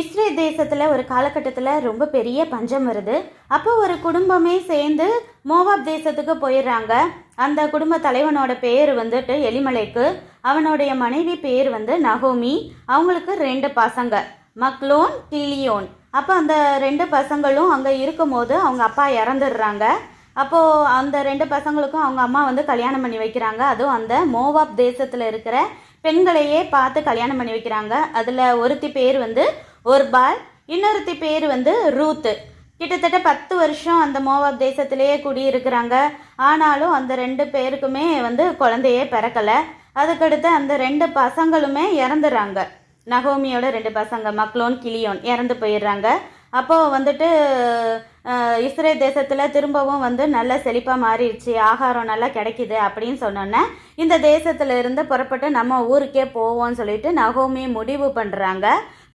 Israel தேசத்தில் ஒரு காலகட்டத்தில் ரொம்ப பெரிய பஞ்சம் வருது. அப்போ ஒரு குடும்பமே சேர்ந்து மோவாப் தேசத்துக்கு போயிடுறாங்க. அந்த குடும்ப தலைவனோட பேர் வந்துட்டு எலிமலேக்கு, அவனுடைய மனைவி பேர் நகோமி. அவங்களுக்கு 2 பசங்க, மக்லோன், கிலியோன். அப்போ அந்த 2 பசங்களும் அங்கே இருக்கும்போது அவங்க அப்பா இறந்துடுறாங்க. அப்போது அந்த 2 பசங்களுக்கும் அவங்க அம்மா கல்யாணம் பண்ணி வைக்கிறாங்க. அதுவும் அந்த மோவாப் தேசத்தில் இருக்கிற பெண்களையே பார்த்து கல்யாணம் பண்ணி வைக்கிறாங்க. அதில் ஒருத்தி பேர் ஒர்பால், இன்னொருத்தி பேர் ரூத்து. கிட்டத்தட்ட 10 வருஷம் அந்த மோவாப் தேசத்திலேயே குடியிருக்கிறாங்க. ஆனாலும் அந்த 2 பேருக்குமே குழந்தையே பிறக்கலை. அதுக்கடுத்து அந்த 2 பசங்களுமே இறந்துடுறாங்க. நகோமியோட 2 பசங்க மக்லோன், கிலியோன் இறந்து போயிடுறாங்க. அப்போது இஸ்ரேல் தேசத்தில் திரும்பவும் நல்ல செழிப்பாக மாறிடுச்சு, ஆகாரம் நல்லா கிடைக்கிது அப்படின்னு சொன்னோன்னே இந்த தேசத்துல இருந்து புறப்பட்டு நம்ம ஊருக்கே போவோம்னு சொல்லிட்டு நகோமி முடிவு பண்ணுறாங்க.